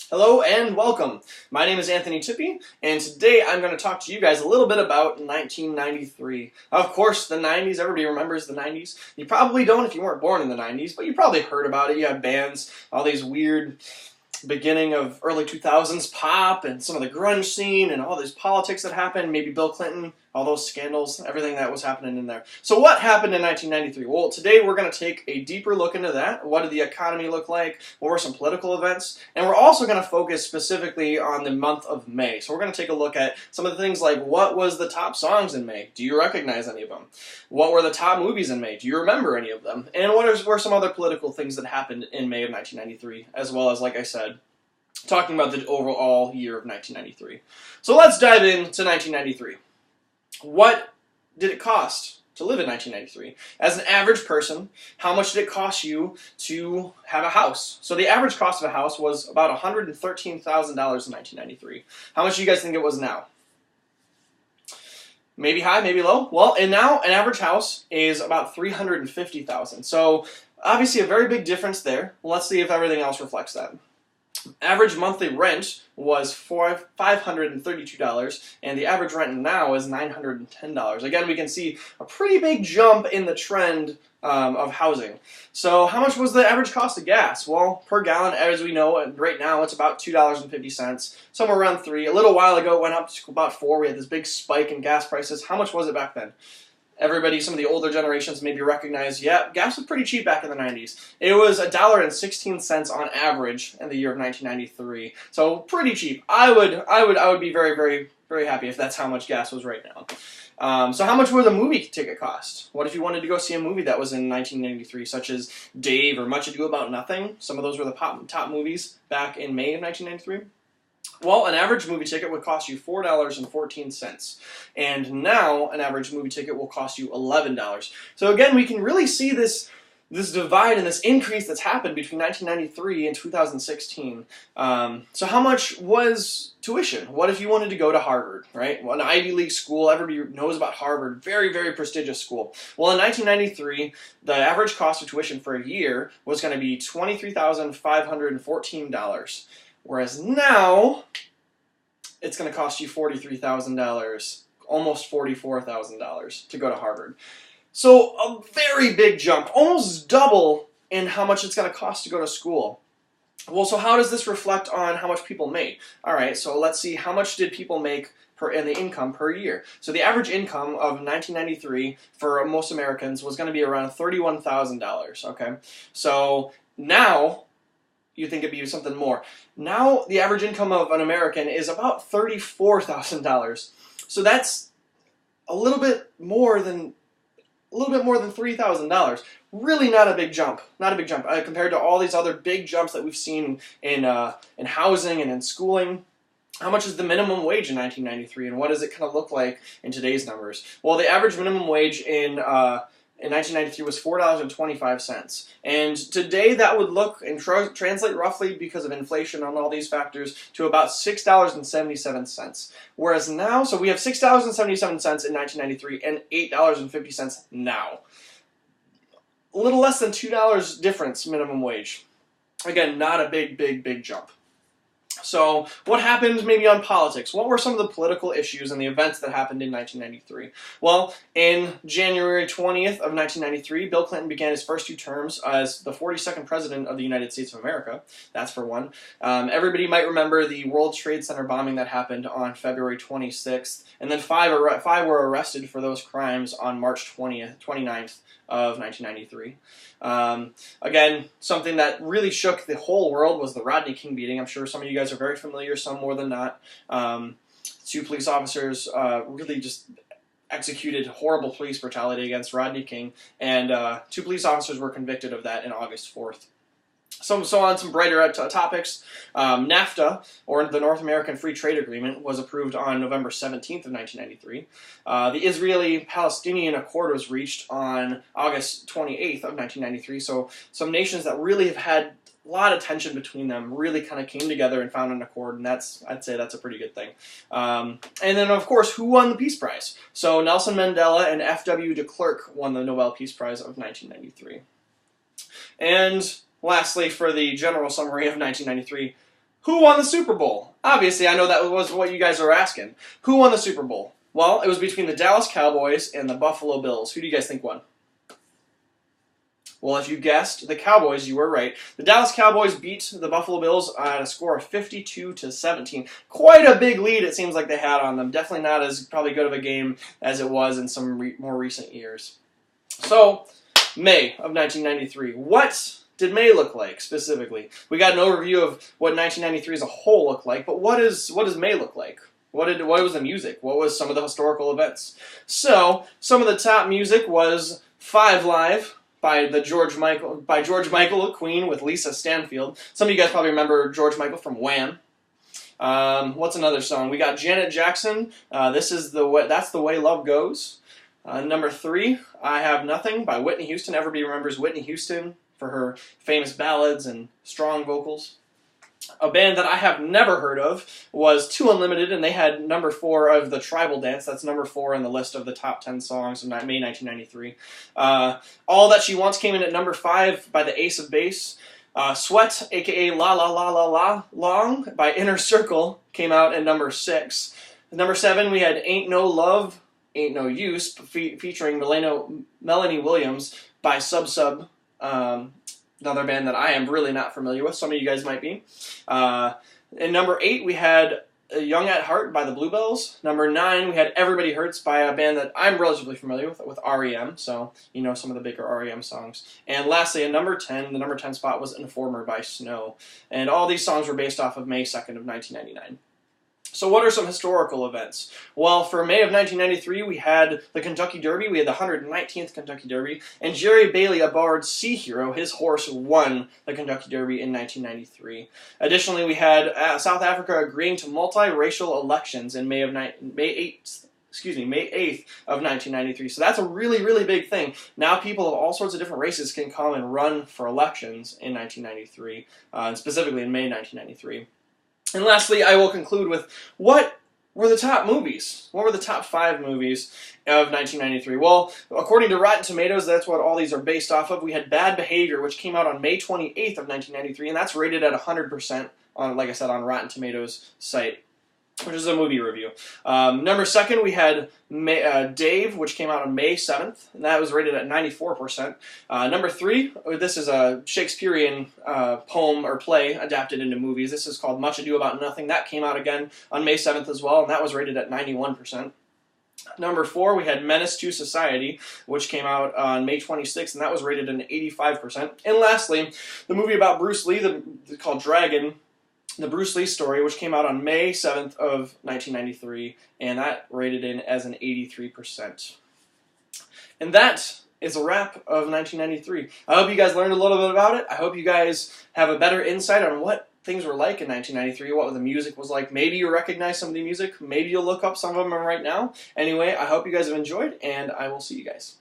Hello and welcome. My name is Anthony Tippy, and today I'm going to talk to you guys a little bit about 1993. Of course, the 90s, everybody remembers the 90s. You probably don't if you weren't born in the 90s, but you probably heard about it. You had bands, all these weird beginning of early 2000s pop and some of the grunge scene and all these politics that happened, maybe Bill Clinton, all those scandals, everything that was happening in there. So what happened in 1993? Well, today we're going to take a deeper look into that. What did the economy look like? What were some political events? And we're also going to focus specifically on the month of May. So we're going to take a look at some of the things like what was the top songs in May? Do you recognize any of them? What were the top movies in May? Do you remember any of them? And what were some other political things that happened in May of 1993, as well as, like I said, talking about the overall year of 1993. So let's dive into 1993. What did it cost to live in 1993? As an average person, how much did it cost you to have a house? So the average cost of a house was about $113,000 in 1993. How much do you guys think it was now? Maybe high, maybe low? Well, and now an average house is about $350,000. So obviously a very big difference there. Let's see if everything else reflects that. Average monthly rent was $532, and the average rent now is $910. Again, we can see a pretty big jump in the trend of housing. So how much was the average cost of gas? Well, per gallon, as we know, right now it's about $2.50, somewhere around $3. A little while ago it went up to about $4. We had this big spike in gas prices. How much was it back then? Everybody, some of the older generations maybe recognize, yeah, gas was pretty cheap back in the 90s. It was $1.16 on average in the year of 1993. So pretty cheap. I would be very, very, very happy if that's how much gas was right now. So how much would a movie ticket cost? What if you wanted to go see a movie that was in 1993, such as Dave or Much Ado About Nothing? Some of those were the top movies back in May of 1993. Well, an average movie ticket would cost you $4.14, and now an average movie ticket will cost you $11. So again, we can really see this divide and this increase that's happened between 1993 and 2016. So how much was tuition? What if you wanted to go to Harvard, right? Well, an Ivy League school, everybody knows about Harvard, very, very prestigious school. Well, in 1993, the average cost of tuition for a year was going to be $23,514. Whereas now, it's going to cost you $43,000, almost $44,000 to go to Harvard. So a very big jump, almost double in how much it's going to cost to go to school. Well, so how does this reflect on how much people make? All right, so let's see, how much did people make in the income per year? So the average income of 1993 for most Americans was going to be around $31,000, okay? So now, you think it'd be something more. Now, the average income of an American is about $34,000. So that's a little bit more than $3,000. Really not a big jump. Not a big jump compared to all these other big jumps that we've seen in housing and in schooling. How much is the minimum wage in 1993, and what does it kind of look like in today's numbers? Well, the average minimum wage in 1993 was $4.25, and today that would look and translate roughly, because of inflation on all these factors, to about $6.77. Whereas now, so we have $6.77 in 1993 and $8.50 now. A little less than $2 difference minimum wage. Again, not a big jump. So what happened maybe on politics? What were some of the political issues and the events that happened in 1993? Well, in January 20th of 1993, Bill Clinton began his first 2 terms as the 42nd President of the United States of America. That's for one. Everybody might remember the World Trade Center bombing that happened on February 26th, and then 5 were arrested for those crimes on March 29th of 1993. Again, something that really shook the whole world was the Rodney King beating. I'm sure some of you guys are very familiar, some more than not. 2 police officers really just executed horrible police brutality against Rodney King, and 2 police officers were convicted of that in August 4th. So on some brighter topics, NAFTA, or the North American Free Trade Agreement, was approved on November 17th of 1993. The Israeli-Palestinian Accord was reached on August 28th of 1993. So some nations that really have had a lot of tension between them really kind of came together and found an accord, and I'd say that's a pretty good thing. And then, of course, who won the Peace Prize? So Nelson Mandela and F.W. de Klerk won the Nobel Peace Prize of 1993. And lastly, for the general summary of 1993, Who won the Super Bowl? Obviously, I know that was what you guys are asking. Who won the Super Bowl? Well, it was between the Dallas Cowboys and the Buffalo Bills. Who do you guys think won? Well, if you guessed the Cowboys, you were right. The Dallas Cowboys beat the Buffalo Bills at a score of 52-17. Quite a big lead it seems like they had on them. Definitely not as probably good of a game as it was in some more recent years. So, May of 1993. What did May look like specifically? We got an overview of what 1993 as a whole looked like, but what does May look like? What was the music? What was some of the historical events? So, some of the top music was 5 Live by George Michael, Queen with Lisa Stanfield. Some of you guys probably remember George Michael from Wham. What's another song? We got Janet Jackson. That's the Way Love Goes. Number 3, I Have Nothing by Whitney Houston. Everybody remembers Whitney Houston for her famous ballads and strong vocals. A band that I have never heard of was Too Unlimited, and they had number 4 of the Tribal Dance. That's number 4 in the list of the top 10 songs of May 1993. All That She Wants came in at number 5 by the Ace of Base. Sweat, a.k.a. La La La La La Long by Inner Circle, came out at number 6. Number 7, we had Ain't No Love, Ain't No Use, featuring Melanie Williams by Sub Sub. Another band that I am really not familiar with. Some of you guys might be. In number 8, we had Young at Heart by the Bluebells. Number 9, we had Everybody Hurts by a band that I'm relatively familiar with REM. So, you know some of the bigger REM songs. And lastly, in number 10, the number 10 spot was Informer by Snow. And all these songs were based off of May 2nd of 1999. So what are some historical events? Well, for May of 1993, we had the Kentucky Derby. We had the 119th Kentucky Derby. And Jerry Bailey aboard Sea Hero, his horse, won the Kentucky Derby in 1993. Additionally, we had South Africa agreeing to multiracial elections in May 8th of 1993. So that's a really, really big thing. Now people of all sorts of different races can come and run for elections in 1993, and specifically in May 1993. And lastly, I will conclude with what were the top movies? What were the top 5 movies of 1993? Well, according to Rotten Tomatoes, that's what all these are based off of. We had Bad Behavior, which came out on May 28th of 1993, and that's rated at 100% on, like I said, on Rotten Tomatoes site, which is a movie review. Number 2, we had Dave, which came out on May 7th, and that was rated at 94%. Number 3, this is a Shakespearean poem or play adapted into movies. This is called Much Ado About Nothing. That came out again on May 7th as well, and that was rated at 91%. Number 4, we had Menace to Society, which came out on May 26th, and that was rated at 85%. And lastly, the movie about Bruce Lee, called Dragon, the Bruce Lee story, which came out on May 7th of 1993, and that rated in as an 83%. And that is a wrap of 1993. I hope you guys learned a little bit about it. I hope you guys have a better insight on what things were like in 1993, what the music was like. Maybe you recognize some of the music. Maybe you'll look up some of them right now. Anyway, I hope you guys have enjoyed, and I will see you guys.